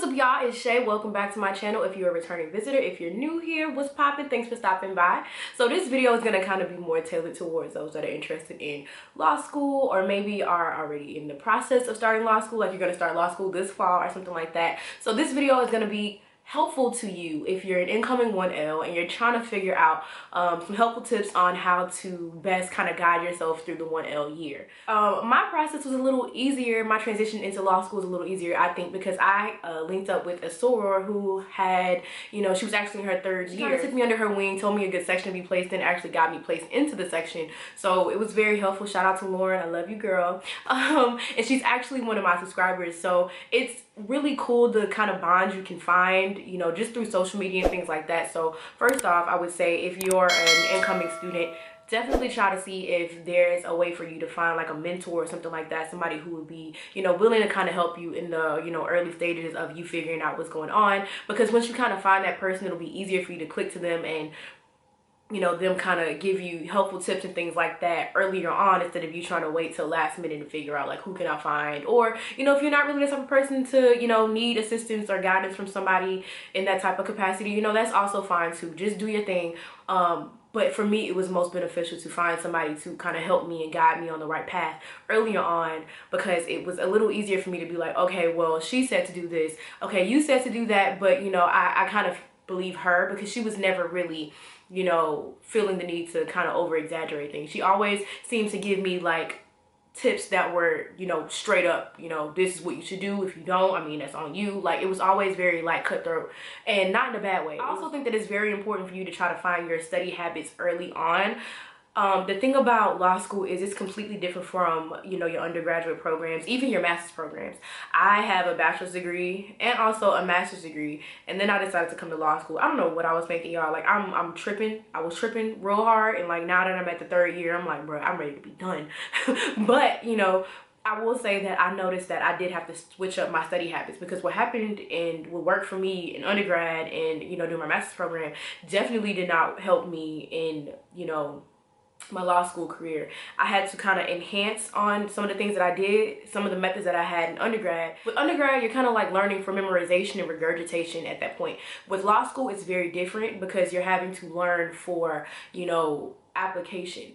What's up, y'all? It's Shea. Welcome back to my channel. If you're a returning visitor, if you're new here, what's poppin'? Thanks for stopping by. So this video is going to kind of be more tailored towards those that are interested in law school, or maybe are already in the process of starting law school, like you're going to start law school this fall or something like that. So this video is going to be helpful to you if you're an incoming 1L and you're trying to figure out some helpful tips on how to best kind of guide yourself through the 1L year. My process was a little easier. My transition into law school was a little easier, I think, because I linked up with a soror who had, she was actually in her third year. She kind of took me under her wing, told me a good section to be placed in, actually got me placed into the section. So it was very helpful. Shout out to Lauren. I love you, girl. And she's actually one of my subscribers. So it's really cool the kind of bonds you can find, just through social media and things like that. So first off, I would say if you're an incoming student, definitely try to see if there's a way for you to find like a mentor or something like that, somebody who would be, willing to kind of help you in the, early stages of you figuring out what's going on. Because once you kind of find that person, it'll be easier for you to click to them and them kind of give you helpful tips and things like that earlier on, instead of you trying to wait till last minute to figure out like who can I find, or if you're not really the type of person to need assistance or guidance from somebody in that type of capacity, that's also fine too. Just do your thing. But for me, it was most beneficial to find somebody to kind of help me and guide me on the right path earlier on, because it was a little easier for me to be like, okay, well, she said to do this, okay, you said to do that, but I kind of believe her, because she was never really feeling the need to kind of over exaggerate things. She always seems to give me like tips that were straight up, this is what you should do. If you don't, I mean, that's on you. Like, it was always very like cutthroat, and not in a bad way. I also think that it's very important for you to try to find your study habits early on. The thing about law school is it's completely different from, your undergraduate programs, even your master's programs. I have a bachelor's degree and also a master's degree, and then I decided to come to law school. I don't know what I was thinking, y'all. Like, I'm tripping. I was tripping real hard, and like now that I'm at the third year, I'm like, bro, I'm ready to be done. But, I will say that I noticed that I did have to switch up my study habits, because what happened and what worked for me in undergrad and, doing my master's program definitely did not help me in, my law school career. I had to kind of enhance on some of the things that I did, some of the methods that I had in undergrad. With undergrad, you're kind of like learning for memorization and regurgitation at that point. With law school, it's very different, because you're having to learn for, application.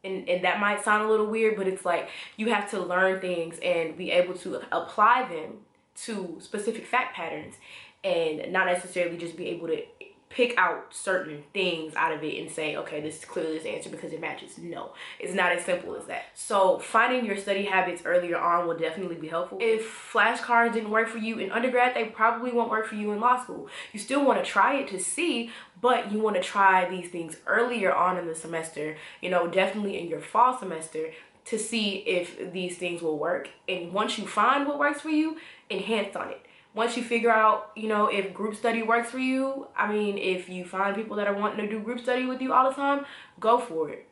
And that might sound a little weird, but it's like you have to learn things and be able to apply them to specific fact patterns, and not necessarily just be able to pick out certain things out of it and say, okay, this is clearly this answer because it matches. No, it's not as simple as that. So finding your study habits earlier on will definitely be helpful. If flashcards didn't work for you in undergrad, they probably won't work for you in law school. You still want to try it to see, but you want to try these things earlier on in the semester, definitely in your fall semester, to see if these things will work. And once you find what works for you, enhance on it. Once you figure out, if group study works for you, I mean, if you find people that are wanting to do group study with you all the time, go for it.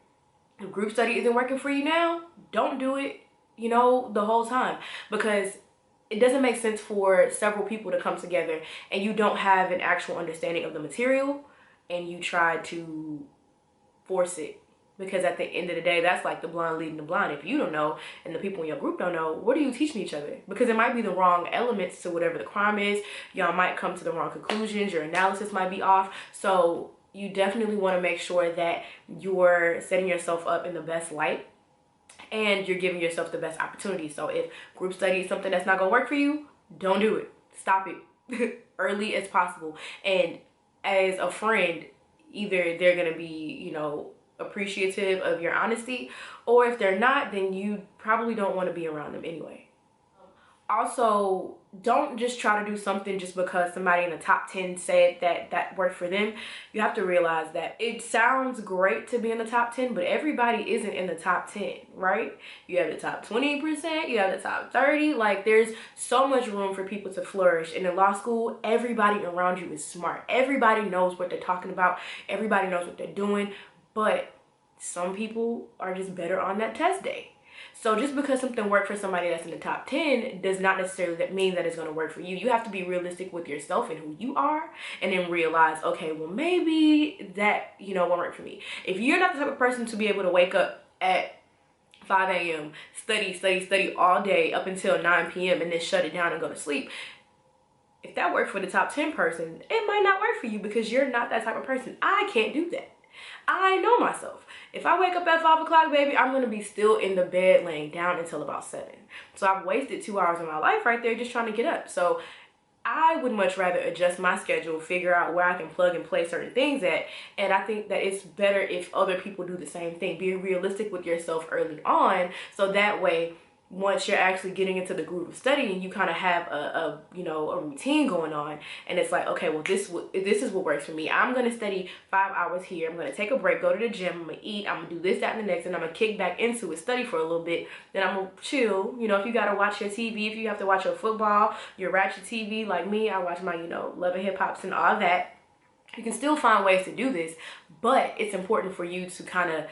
If group study isn't working for you now, don't do it, the whole time, because it doesn't make sense for several people to come together and you don't have an actual understanding of the material and you try to force it. Because at the end of the day, that's like the blind leading the blind. If you don't know and the people in your group don't know, what are you teaching each other? Because it might be the wrong elements to whatever the crime is. Y'all might come to the wrong conclusions. Your analysis might be off. So you definitely want to make sure that you're setting yourself up in the best light and you're giving yourself the best opportunity. So if group study is something that's not going to work for you, don't do it. Stop it early as possible. And as a friend, either they're going to be, appreciative of your honesty, or if they're not, then you probably don't want to be around them anyway. Also, don't just try to do something just because somebody in the top 10 said that worked for them. You have to realize that it sounds great to be in the top 10, but everybody isn't in the top 10, right? You have the top 20%, you have the top 30. Like, there's so much room for people to flourish. And in law school, everybody around you is smart. Everybody knows what they're talking about. Everybody knows what they're doing. But some people are just better on that test day. So just because something worked for somebody that's in the top 10 does not necessarily mean that it's going to work for you. You have to be realistic with yourself and who you are, and then realize, okay, well, maybe that, won't work for me. If you're not the type of person to be able to wake up at 5 a.m., study all day up until 9 p.m. and then shut it down and go to sleep, if that worked for the top 10 person, it might not work for you because you're not that type of person. I can't do that. I know myself. If I wake up at 5 o'clock, baby, I'm going to be still in the bed laying down until about 7. So I've wasted 2 hours of my life right there just trying to get up. So I would much rather adjust my schedule, figure out where I can plug and play certain things at. And I think that it's better if other people do the same thing. Be realistic with yourself early on, so that way once you're actually getting into the groove of studying, you kind of have a routine going on, and it's like, okay, well, this is what works for me. I'm going to study 5 hours here. I'm going to take a break, go to the gym, I'm going to eat, I'm going to do this, that, and the next, and I'm going to kick back into it, study for a little bit, then I'm going to chill. If you got to watch your TV, if you have to watch your football, your ratchet TV like me, I watch my, Love and Hip Hops and all that. You can still find ways to do this, but it's important for you to kind of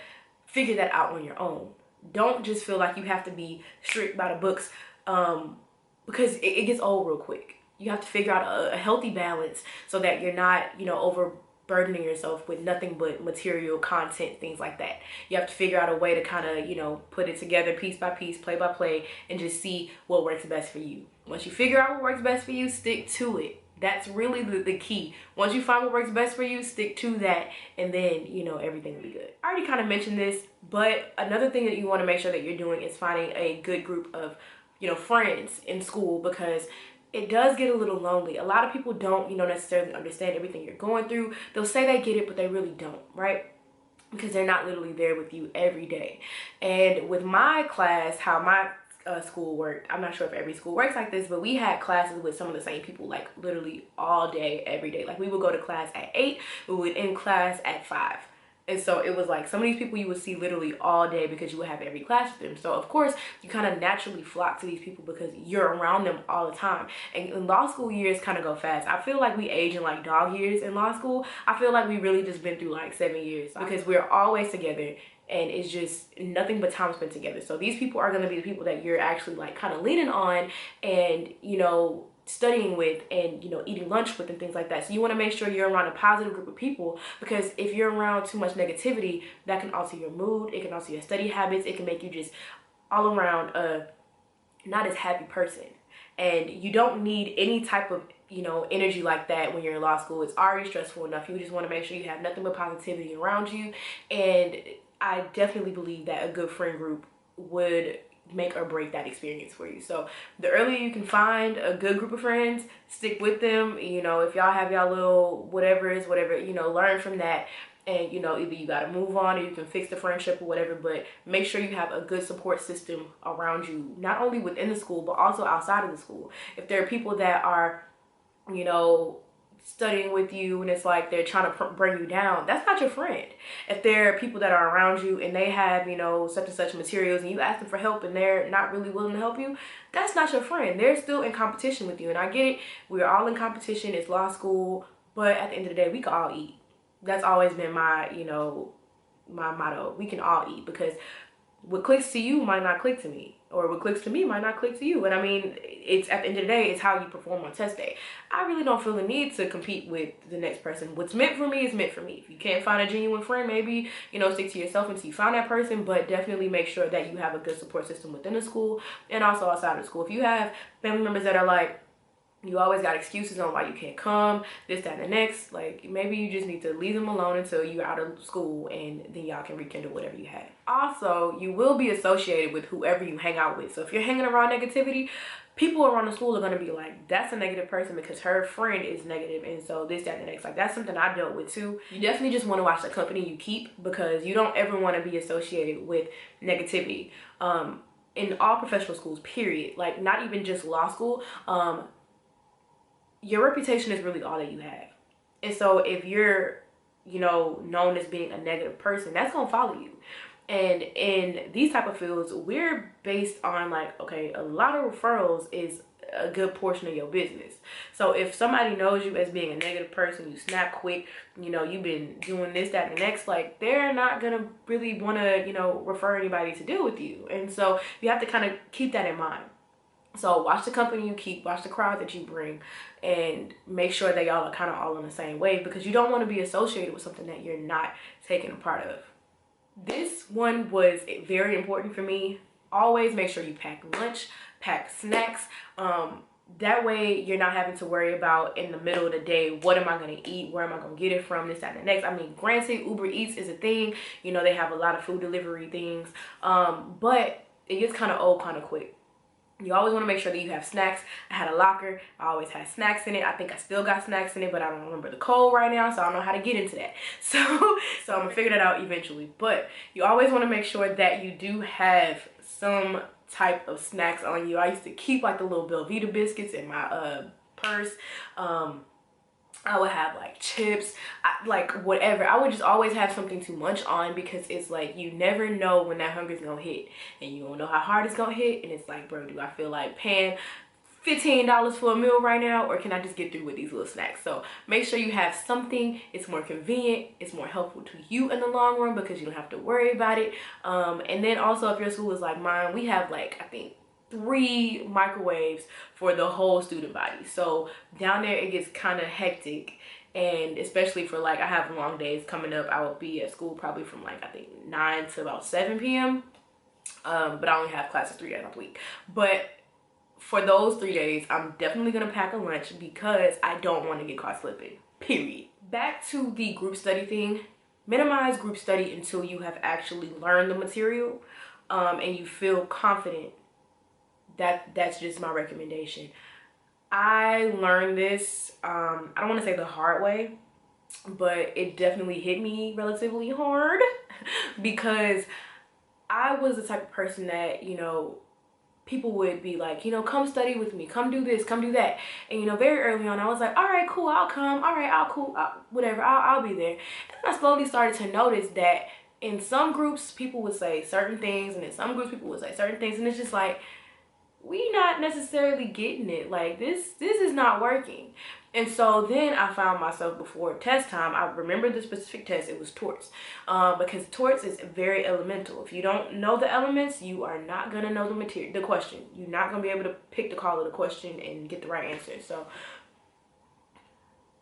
figure that out on your own. Don't just feel like you have to be strict by the books, because it gets old real quick. You have to figure out a healthy balance so that you're not, overburdening yourself with nothing but material content, things like that. You have to figure out a way to kind of, put it together piece by piece, play by play, and just see what works best for you. Once you figure out what works best for you, stick to it. That's really the key. Once you find what works best for you, stick to that, and then, everything will be good. I already kind of mentioned this, but another thing that you want to make sure that you're doing is finding a good group of, friends in school, because it does get a little lonely. A lot of people don't, necessarily understand everything you're going through. They'll say they get it, but they really don't, right? Because they're not literally there with you every day. And with my class, how my school worked, I'm not sure if every school works like this, but we had classes with some of the same people like literally all day, every day. Like we would go to class at 8, we would end class at 5. And so it was like some of these people you would see literally all day because you would have every class with them. So of course you kind of naturally flock to these people because you're around them all the time. And law school years kind of go fast. I feel like we age in like dog years in law school. I feel like we really just been through like 7 years because we're always together. And it's just nothing but time spent together. So these people are going to be the people that you're actually like kind of leaning on and, studying with and, eating lunch with and things like that. So you want to make sure you're around a positive group of people, because if you're around too much negativity, that can alter your mood. It can alter your study habits. It can make you just all around not as happy person. And you don't need any type of energy like that when you're in law school. It's already stressful enough. You just want to make sure you have nothing but positivity around you. And I definitely believe that a good friend group would make or break that experience for you. So the earlier you can find a good group of friends, stick with them. If y'all have y'all little whatever, learn from that. And either you got to move on or you can fix the friendship or whatever, but make sure you have a good support system around you, not only within the school but also outside of the school. If there are people that are studying with you and it's like they're trying to bring you down, that's not your friend. If there are people that are around you and they have such and such materials and you ask them for help and they're not really willing to help you, that's not your friend. They're still in competition with you. And I get it, we're all in competition, it's law school, but at the end of the day we can all eat. That's always been my my motto. We can all eat, because what clicks to you might not click to me, or what clicks to me might not click to you. And I mean, it's at the end of the day, it's how you perform on test day. I really don't feel the need to compete with the next person. What's meant for me is meant for me. If you can't find a genuine friend, maybe, stick to yourself until you find that person, but definitely make sure that you have a good support system within the school and also outside of the school. If you have family members that are like, you always got excuses on why you can't come, this, that, and the next, like maybe you just need to leave them alone until you're out of school, and then y'all can rekindle whatever you have. Also, you will be associated with whoever you hang out with. So if you're hanging around negativity, people around the school are going to be like, that's a negative person because her friend is negative, and so this, that, and the next. Like that's something I dealt with too. You definitely just want to watch the company you keep, because you don't ever want to be associated with negativity in all professional schools, period. Like not even just law school. Your reputation is really all that you have. And so if you're, known as being a negative person, that's going to follow you. And in these type of fields, we're based on like, okay, a lot of referrals is a good portion of your business. So if somebody knows you as being a negative person, you snap quick, you've been doing this, that, and the next, like they're not going to really want to, refer anybody to deal with you. And so you have to kind of keep that in mind. So watch the company you keep, watch the crowd that you bring, and make sure that y'all are kind of all on the same wave, because you don't want to be associated with something that you're not taking a part of. This one was very important for me. Always make sure you pack lunch, pack snacks. That way you're not having to worry about in the middle of the day, what am I going to eat, where am I going to get it from, this, that, and the next. I mean, granted, Uber Eats is a thing, you know, they have a lot of food delivery things, but it gets kind of old kind of quick. You always want to make sure that you have snacks. I had a locker, I always had snacks in it. I think I still got snacks in it, but I don't remember the code right now, so I don't know how to get into that. So I'm gonna figure that out eventually. But you always want to make sure that you do have some type of snacks on you. I used to keep like the little Belvita biscuits in my purse. I would have like chips, like whatever. I would just always have something to munch on, because it's like you never know when that hunger's gonna hit, and you don't know how hard it's gonna hit. And it's like, bro, do I feel like paying $15 for a meal right now, or can I just get through with these little snacks? So make sure you have something. It's more convenient, it's more helpful to you in the long run, because you don't have to worry about it. And then also, if your school is like mine, we have like, I think 3 microwaves for the whole student body. So down there it gets kind of hectic, and especially for like, I have long days coming up. I will be at school probably from like, I think 9 to about 7 p.m. But I only have classes 3 days a week. But for those 3 days, I'm definitely gonna pack a lunch, because I don't want to get caught slipping, period. Back to the group study thing. Minimize group study until you have actually learned the material, and you feel confident. That's just my recommendation. I learned this, I don't want to say the hard way, but it definitely hit me relatively hard because I was the type of person that, you know, people would be like, you know, come study with me, come do this, come do that. And, you know, very early on, I was like, all right, cool, I'll come. All right, whatever, I'll be there. And I slowly started to notice that in some groups, people would say certain things, and in some groups, people would say certain things. And it's just like, we not necessarily getting it. Like, this is not working. And so then I found myself, before test time, I remember the specific test, it was torts, because torts is very elemental. If you don't know the elements, you are not gonna know the material, the question. You're not gonna be able to pick the call of the question and get the right answer. So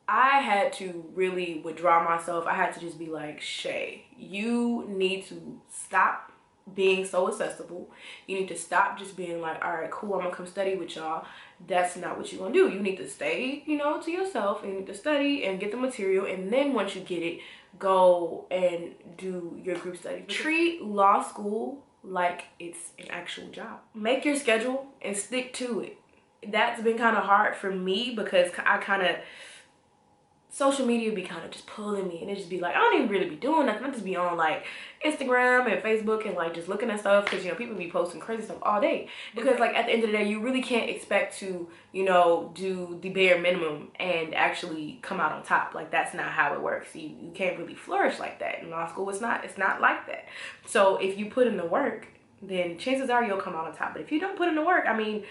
I had to really withdraw myself. I had to just be like, Shay, you need to stop being so accessible. You need to stop just being like, all right, cool, I'm gonna come study with y'all. That's not what you're gonna do. You need to stay, you know, to yourself, and you need to study and get the material, and then once you get it, go and do your group study. Treat law school like it's an actual job. Make your schedule and stick to it. That's been kind of hard for me, because I kind of, social media be kind of just pulling me, and it just be like, I don't even really be doing nothing. I just be on like Instagram and Facebook and like just looking at stuff, because, you know, people be posting crazy stuff all day. Because like at the end of the day, you really can't expect to, you know, do the bare minimum and actually come out on top. Like, that's not how it works. You can't really flourish like that in law school. It's not like that. So if you put in the work, then chances are you'll come out on top. But if you don't put in the work, I mean,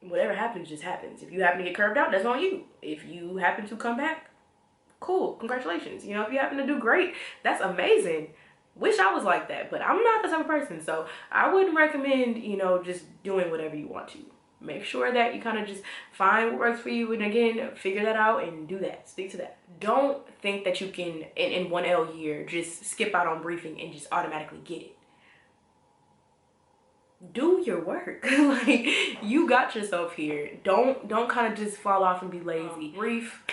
whatever happens just happens. If you happen to get curved out, that's on you. If you happen to come back, cool, congratulations. You know, if you happen to do great, that's amazing. Wish I was like that, but I'm not the type of person. So I wouldn't recommend, you know, just doing whatever you want to. Make sure that you kind of just find what works for you, and again, figure that out and do that. Stick to that. Don't think that you can, in 1L year, just skip out on briefing and just automatically get it. Do your work. Like, you got yourself here. Don't kind of just fall off and be lazy. Brief,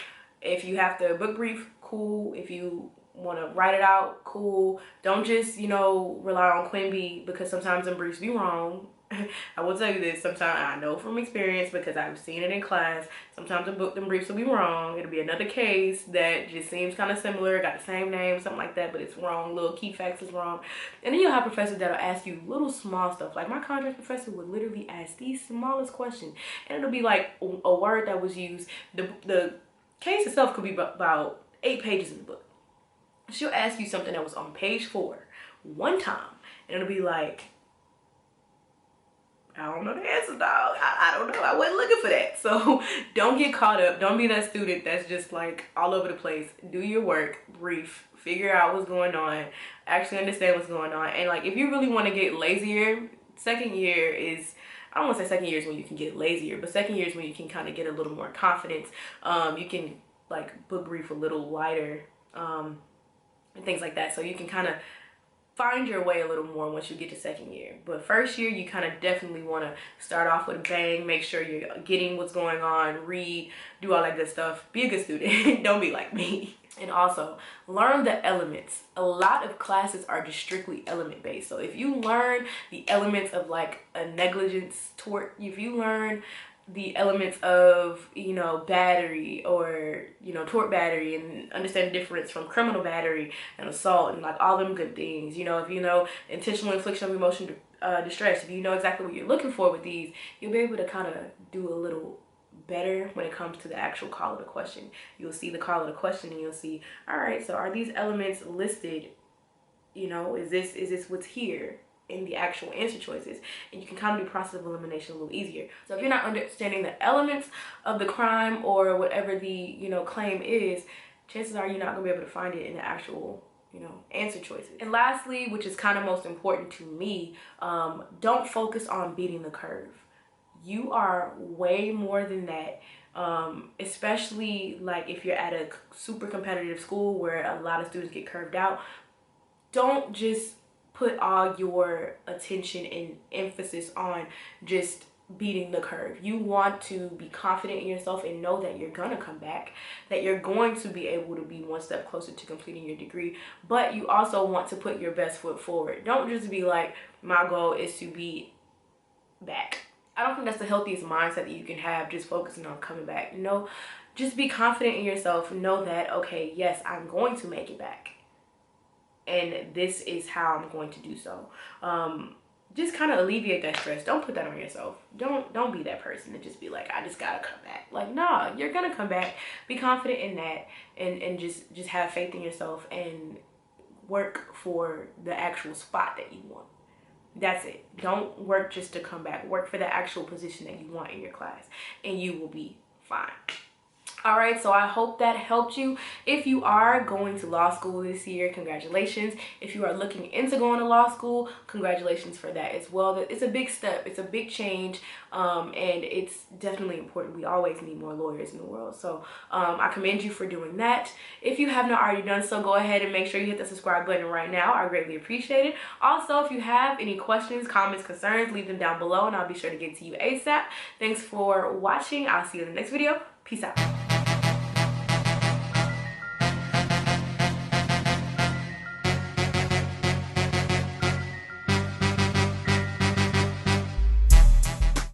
if you have to book brief, cool. If you want to write it out, cool. Don't just, you know, rely on Quimby, because sometimes them briefs be wrong. I will tell you this, sometimes, I know from experience, because I've seen it in class, sometimes them briefs will be wrong. It'll be another case that just seems kind of similar, got the same name, something like that, but it's wrong. Little key facts is wrong. And then you'll have professors that'll ask you little small stuff. Like, my contract professor would literally ask the smallest question, and it'll be like a word that was used. The case itself could be about 8 pages in the book. She'll ask you something that was on page 4 one time, and it'll be like, I don't know the answer, dog. I don't know. I wasn't looking for that. So don't get caught up. Don't be that student that's just like all over the place. Do your work, brief, figure out what's going on, actually understand what's going on. And like, if you really want to get lazier, second year is, I don't want to say second year is when you can get lazier, but second year is when you can kind of get a little more confidence. You can like book brief a little lighter, and things like that. So you can kind of find your way a little more once you get to second year. But first year, you kind of definitely want to start off with a bang, make sure you're getting what's going on, read, do all that good stuff. Be a good student. Don't be like me. And also learn the elements. A lot of classes are just strictly element based. So if you learn the elements of like a negligence tort, if you learn the elements of, you know, battery or, you know, tort battery, and understand the difference from criminal battery and assault and like all them good things, you know, if you know intentional infliction of emotional distress, if you know exactly what you're looking for with these, you'll be able to kind of do a little better when it comes to the actual call of the question. You'll see the call of the question and you'll see, all right, so are these elements listed? You know, is this what's here in the actual answer choices? And you can kind of do process of elimination a little easier. So if you're not understanding the elements of the crime or whatever the, you know, claim is, chances are you're not gonna be able to find it in the actual, you know, answer choices. And lastly, which is kind of most important to me, don't focus on beating the curve. You are way more than that. Especially like if you're at a super competitive school where a lot of students get curved out. Don't just put all your attention and emphasis on just beating the curve. You want to be confident in yourself and know that you're gonna come back, that you're going to be able to be one step closer to completing your degree, but you also want to put your best foot forward. Don't just be like, my goal is to be back. I don't think that's the healthiest mindset that you can have, just focusing on coming back. No, just be confident in yourself. Know that, okay, yes, I'm going to make it back. And this is how I'm going to do so. Just kind of alleviate that stress. Don't put that on yourself. Don't be that person and just be like, I just gotta come back. Like, nah, you're gonna come back. Be confident in that, and just have faith in yourself and work for the actual spot that you want. That's it. Don't work just to come back. Work for the actual position that you want in your class, and you will be fine. All right, so I hope that helped you. If you are going to law school this year, congratulations. If you are looking into going to law school, congratulations for that as well. It's a big step. It's a big change, and it's definitely important. We always need more lawyers in the world. So I commend you for doing that. If you have not already done so, go ahead and make sure you hit the subscribe button right now. I greatly appreciate it. Also, if you have any questions, comments, concerns, leave them down below, and I'll be sure to get to you ASAP. Thanks for watching. I'll see you in the next video. Peace out.